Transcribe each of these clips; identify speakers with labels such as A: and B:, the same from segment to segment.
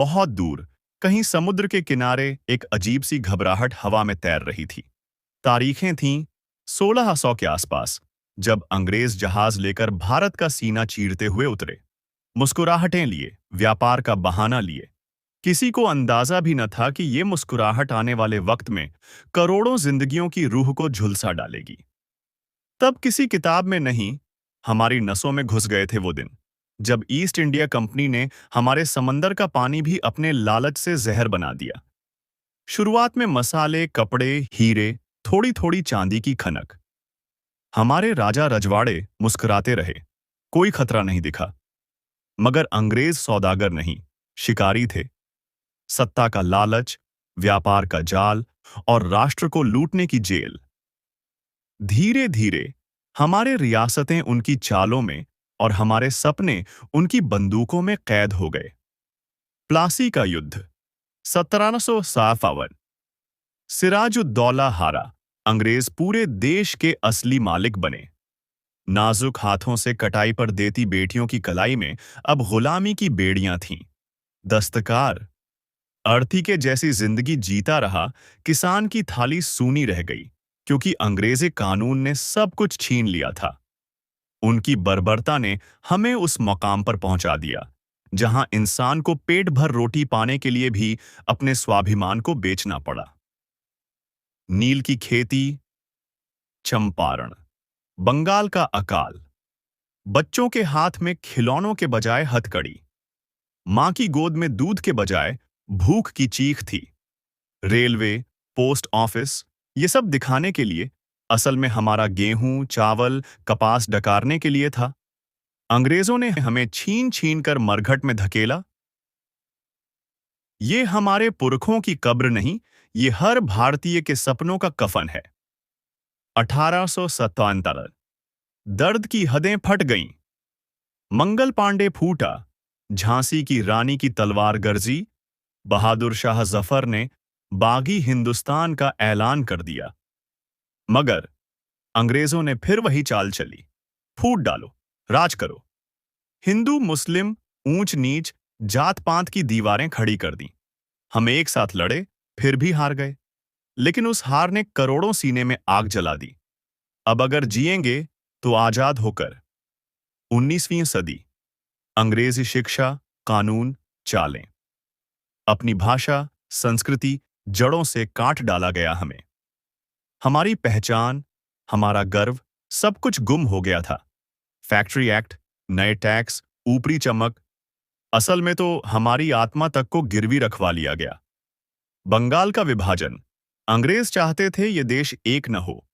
A: बहुत दूर, कहीं समुद्र के किनारे एक अजीब सी घबराहट हवा में तैर रही थी। तारीखें थीं 1600 के आसपास, जब अंग्रेज जहाज लेकर भारत का सीना चीरते हुए उतरे। मुस्कुराहटें लिए, व्यापार का बहाना लिए। किसी को अंदाजा भी न था कि ये मुस्कुराहट आने वाले वक्त में करोड़ों जिंदगियों की रूह को झुलसा डालेगी। तब किसी किताब में नहीं, हमारी नसों में घुस गए थे वो दिन, जब ईस्ट इंडिया कंपनी ने हमारे समंदर का पानी भी अपने लालच से जहर बना दिया। शुरुआत में मसाले, कपड़े, हीरे, थोड़ी थोड़ी चांदी की खनक। हमारे राजा रजवाड़े मुस्कुराते रहे, कोई खतरा नहीं दिखा। मगर अंग्रेज सौदागर नहीं, शिकारी थे। सत्ता का लालच, व्यापार का जाल और राष्ट्र को लूटने की जेल। धीरे धीरे हमारे रियासतें उनकी चालों में और हमारे सपने उनकी बंदूकों में कैद हो गए। प्लासी का युद्ध 1752। सिराजुद्दौला हारा, अंग्रेज पूरे देश के असली मालिक बने। नाजुक हाथों से कटाई पर देती बेटियों की कलाई में अब गुलामी की बेड़ियां थीं। दस्तकार अर्थी के जैसी जिंदगी जीता रहा, किसान की थाली सूनी रह गई, क्योंकि अंग्रेजी कानून ने सब कुछ छीन लिया था। उनकी बर्बरता ने हमें उस मकाम पर पहुंचा दिया, जहां इंसान को पेट भर रोटी पाने के लिए भी अपने स्वाभिमान को बेचना पड़ा। नील की खेती, चंपारण, बंगाल का अकाल, बच्चों के हाथ में खिलौनों के बजाय हथकड़ी, मां की गोद में दूध के बजाय भूख की चीख थी। रेलवे, पोस्ट ऑफिस, ये सब दिखाने के लिए, असल में हमारा गेहूं, चावल, कपास डकारने के लिए था। अंग्रेजों ने हमें छीन छीन कर मरघट में धकेला। ये हमारे पुरखों की कब्र नहीं, ये हर भारतीय के सपनों का कफन है। 1877। दर्द की हदें फट गईं। मंगल पांडे फूटा, झांसी की रानी की तलवार गर्जी, बहादुर शाह जफर ने बागी हिंदुस्तान का ऐलान कर दिया। मगर अंग्रेजों ने फिर वही चाल चली, फूट डालो, राज करो। हिंदू मुस्लिम, ऊंच नीच, जात पात की दीवारें खड़ी कर दी। हम एक साथ लड़े, फिर भी हार गए। लेकिन उस हार ने करोड़ों सीने में आग जला दी। अब अगर जिएंगे तो आजाद होकर। 19वीं सदी, अंग्रेजी शिक्षा, कानून, चालें, अपनी भाषा, संस्कृति, जड़ों से काट डाला गया हमें। हमारी पहचान, हमारा गर्व, सब कुछ गुम हो गया था। फैक्ट्री एक्ट, नए टैक्स, ऊपरी चमक, असल में तो हमारी आत्मा तक को गिरवी रखवा लिया गया। बंगाल का विभाजन, अंग्रेज चाहते थे ये देश एक न हो,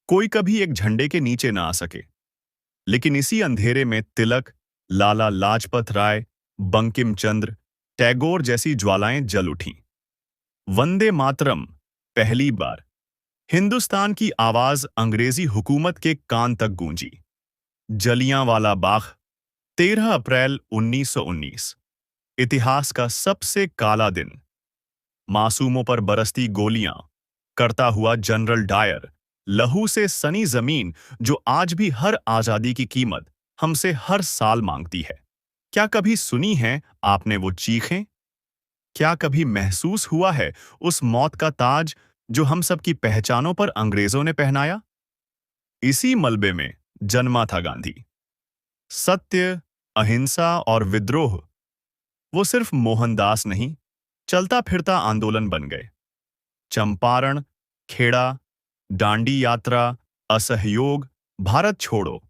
A: कोई कभी एक झंडे के नीचे न आ सके। लेकिन इसी अंधेरे में तिलक, लाला लाजपत राय, बंकिम चंद्र, टैगोर जैसी ज्वालाएं जल उठीं। वंदे मातरम, पहली बार हिंदुस्तान की आवाज अंग्रेजी हुकूमत के कान तक गूंजी। जलियांवाला बाग, 13 अप्रैल 1919, इतिहास का सबसे काला दिन। मासूमों पर बरसती गोलियां, करता हुआ जनरल डायर, लहू से सनी जमीन जो आज भी हर आजादी की कीमत हमसे हर साल मांगती है। क्या कभी सुनी है आपने वो चीखें? क्या कभी महसूस हुआ है उस मौत का ताज जो हम सब की पहचानों पर अंग्रेजों ने पहनाया? इसी मलबे में जन्मा था गांधी। सत्य, अहिंसा और विद्रोह, वो सिर्फ मोहनदास नहीं, चलता फिरता आंदोलन बन गए। चंपारण, खेड़ा, दांडी यात्रा, असहयोग, भारत छोड़ो,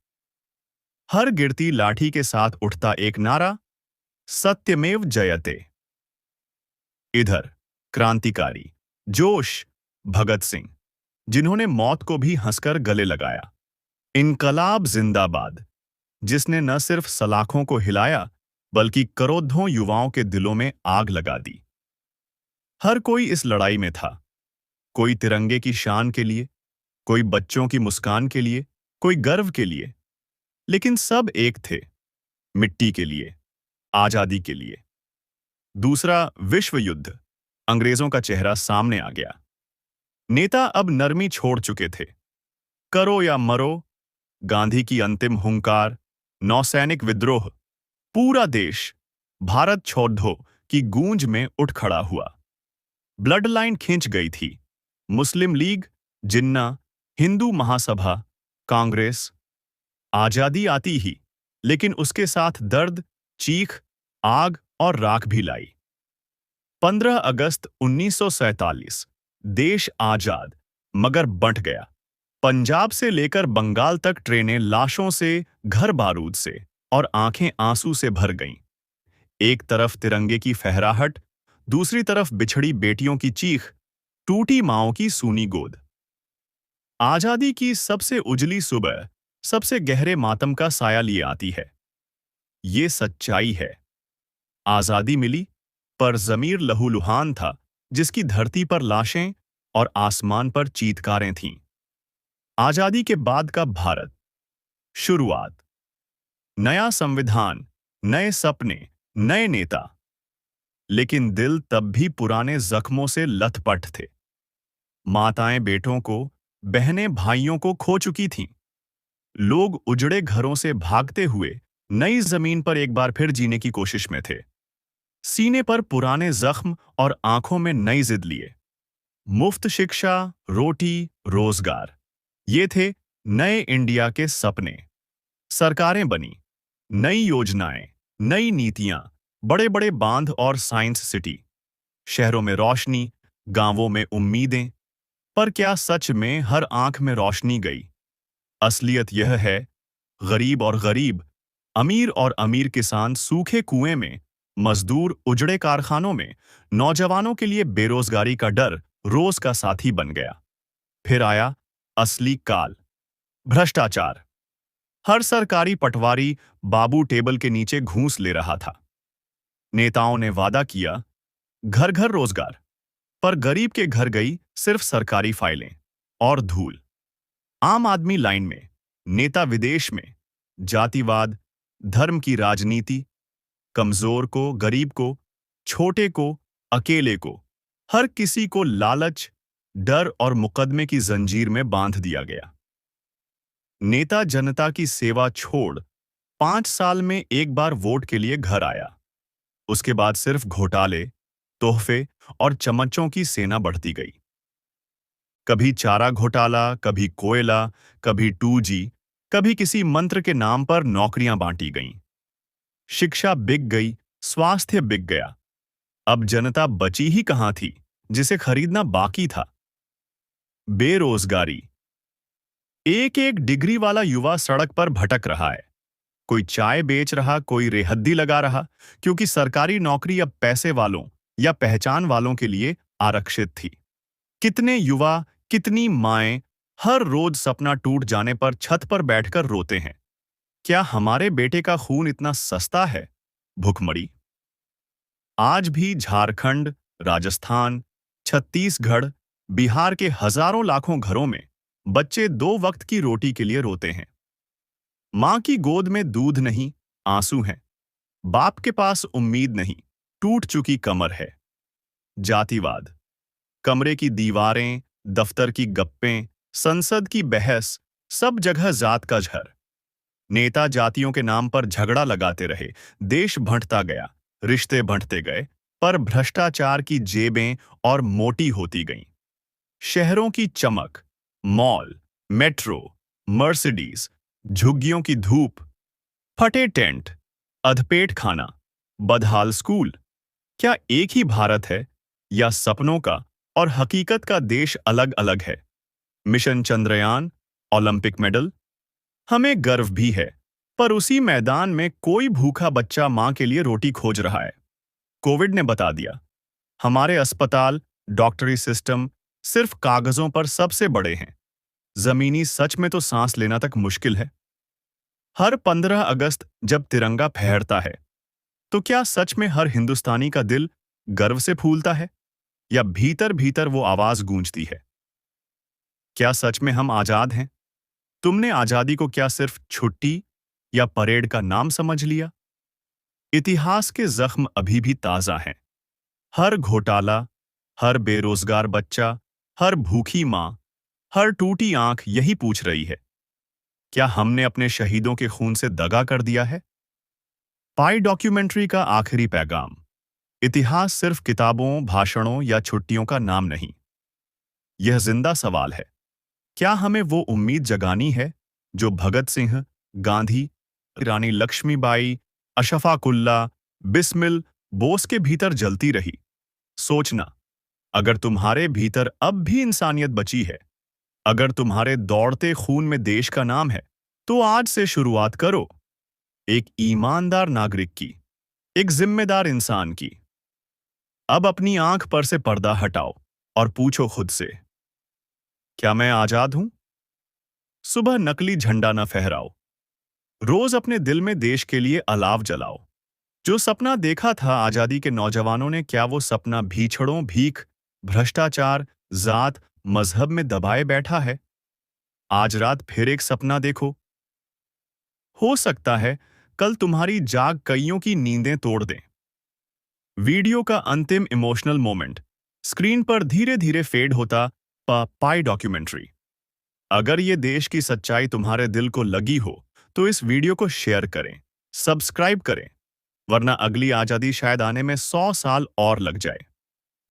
A: हर गिरती लाठी के साथ उठता एक नारा, सत्यमेव जयते। इधर क्रांतिकारी, जोश, भगत सिंह, जिन्होंने मौत को भी हंसकर गले लगाया। इनकलाब जिंदाबाद, जिसने न सिर्फ सलाखों को हिलाया, बल्कि करोड़ों युवाओं के दिलों में आग लगा दी। हर कोई इस लड़ाई में था, कोई तिरंगे की शान के लिए, कोई बच्चों की मुस्कान के लिए, कोई गर्व के लिए, लेकिन सब एक थे, मिट्टी के लिए, आजादी के लिए। दूसरा विश्व युद्ध, अंग्रेजों का चेहरा सामने आ गया। नेता अब नरमी छोड़ चुके थे। करो या मरो, गांधी की अंतिम हुंकार, नौसैनिक विद्रोह, पूरा देश, भारत छोड़ दो की गूंज में उठ खड़ा हुआ। ब्लड लाइन खिंच गई थी। मुस्लिम लीग, जिन्ना, हिंदू महासभा, कांग्रेस। आजादी आती ही, लेकिन उसके साथ दर्द, चीख, आग और राख भी लाई। 15 अगस्त 1947 देश आजाद, मगर बंट गया। पंजाब से लेकर बंगाल तक ट्रेनें लाशों से, घर बारूद से और आंखें आंसू से भर गईं। एक तरफ तिरंगे की फहराहट, दूसरी तरफ बिछड़ी बेटियों की चीख, टूटी मांओं की सूनी गोद। आजादी की सबसे उजली सुबह सबसे गहरे मातम का साया लिए आती है। ये सच्चाई है। आजादी मिली, पर जमीर लहूलुहान था, जिसकी धरती पर लाशें और आसमान पर चीत्कारें थीं। आजादी के बाद का भारत। शुरुआत। नया संविधान, नए सपने, नए नेता। लेकिन दिल तब भी पुराने जख्मों से लथपथ थे। माताएं बेटों को, बहनें भाइयों को खो चुकी थीं। लोग उजड़े घरों से भागते हुए नई जमीन पर एक बार फिर जीने की कोशिश में थे। सीने पर पुराने जख्म और आंखों में नई जिद लिए। मुफ्त शिक्षा, रोटी, रोजगार, ये थे नए इंडिया के सपने। सरकारें बनी, नई योजनाएं, नई नीतियां, बड़े बड़े बांध और साइंस सिटी। शहरों में रोशनी, गांवों में उम्मीदें। पर क्या सच में हर आंख में रोशनी गई? असलियत यह है, गरीब और गरीब, अमीर और अमीर किसान सूखे कुएं में, मजदूर उजड़े कारखानों में, नौजवानों के लिए बेरोजगारी का डर रोज का साथी बन गया। फिर आया असली काल, भ्रष्टाचार। हर सरकारी पटवारी बाबू टेबल के नीचे घूस ले रहा था। नेताओं ने वादा किया, घर घर रोजगार, पर गरीब के घर गई सिर्फ सरकारी फाइलें और धूल। आम आदमी लाइन में, नेता विदेश में। जातिवाद, धर्म की राजनीति, कमजोर को, गरीब को, छोटे को, अकेले को, हर किसी को लालच, डर और मुकदमे की जंजीर में बांध दिया गया। नेता जनता की सेवा छोड़ 5 साल में एक बार वोट के लिए घर आया। उसके बाद सिर्फ घोटाले, तोहफे और चमचों की सेना बढ़ती गई। कभी चारा घोटाला, कभी कोयला, कभी 2G, कभी किसी मंत्र के नाम पर नौकरियां बांटी गईं। शिक्षा बिक गई, स्वास्थ्य बिक गया। अब जनता बची ही कहां थी जिसे खरीदना बाकी था? बेरोजगारी। एक एक डिग्री वाला युवा सड़क पर भटक रहा है। कोई चाय बेच रहा, कोई रेहद्दी लगा रहा, क्योंकि सरकारी नौकरी अब पैसे वालों या पहचान वालों के लिए आरक्षित थी। कितने युवा, कितनी माएं हर रोज सपना टूट जाने पर छत पर बैठकर रोते हैं, क्या हमारे बेटे का खून इतना सस्ता है? भुखमरी। आज भी झारखंड, राजस्थान, छत्तीसगढ़, बिहार के हजारों लाखों घरों में बच्चे 2 वक्त की रोटी के लिए रोते हैं। मां की गोद में दूध नहीं, आंसू हैं। बाप के पास उम्मीद नहीं, टूट चुकी कमर है। जातिवाद। कमरे की दीवारें, दफ्तर की गप्पें, संसद की बहस, सब जगह जात का झर। नेता जातियों के नाम पर झगड़ा लगाते रहे, देश बंटता गया, रिश्ते बंटते गए, पर भ्रष्टाचार की जेबें और मोटी होती गईं। शहरों की चमक, मॉल, मेट्रो, मर्सिडीज, झुग्गियों की धूप, फटे टेंट, अधपेट खाना, बदहाल स्कूल। क्या एक ही भारत है, या सपनों का और हकीकत का देश अलग अलग है? मिशन चंद्रयान, ओलंपिक मेडल, हमें गर्व भी है, पर उसी मैदान में कोई भूखा बच्चा मां के लिए रोटी खोज रहा है। कोविड ने बता दिया, हमारे अस्पताल, डॉक्टरी सिस्टम सिर्फ कागजों पर सबसे बड़े हैं। जमीनी सच में तो सांस लेना तक मुश्किल है। हर 15 अगस्त जब तिरंगा फहरता है, तो क्या सच में हर हिंदुस्तानी का दिल गर्व से फूलता है, या भीतर भीतर वो आवाज गूंजती है, क्या सच में हम आजाद हैं? तुमने आजादी को क्या सिर्फ छुट्टी या परेड का नाम समझ लिया? इतिहास के जख्म अभी भी ताजा हैं। हर घोटाला, हर बेरोजगार बच्चा, हर भूखी मां, हर टूटी आंख यही पूछ रही है, क्या हमने अपने शहीदों के खून से दगा कर दिया है? पाई डॉक्यूमेंट्री का आखिरी पैगाम। इतिहास सिर्फ किताबों, भाषणों या छुट्टियों का नाम नहीं। यह जिंदा सवाल है। क्या हमें वो उम्मीद जगानी है जो भगत सिंह, गांधी, रानी लक्ष्मीबाई, अशफाकुल्ला, बिस्मिल बोस के भीतर जलती रही? सोचना, अगर तुम्हारे भीतर अब भी इंसानियत बची है, अगर तुम्हारे दौड़ते खून में देश का नाम है, तो आज से शुरुआत करो। एक ईमानदार नागरिक की, एक जिम्मेदार इंसान की। अब अपनी आंख पर से पर्दा हटाओ और पूछो खुद से, क्या मैं आजाद हूं? सुबह नकली झंडा न फहराओ। रोज अपने दिल में देश के लिए अलाव जलाओ। जो सपना देखा था आजादी के नौजवानों ने, क्या वो सपना भीछड़ों, भीख, भ्रष्टाचार, जात, मजहब में दबाए बैठा है? आज रात फिर एक सपना देखो। हो सकता है कल तुम्हारी जाग कईयों की नींदें तोड़ दें। वीडियो का अंतिम इमोशनल मोमेंट स्क्रीन पर धीरे धीरे फेड होता पाई डॉक्यूमेंट्री। अगर ये देश की सच्चाई तुम्हारे दिल को लगी हो तो इस वीडियो को शेयर करें, सब्सक्राइब करें, वरना अगली आजादी शायद आने में 100 साल और लग जाए।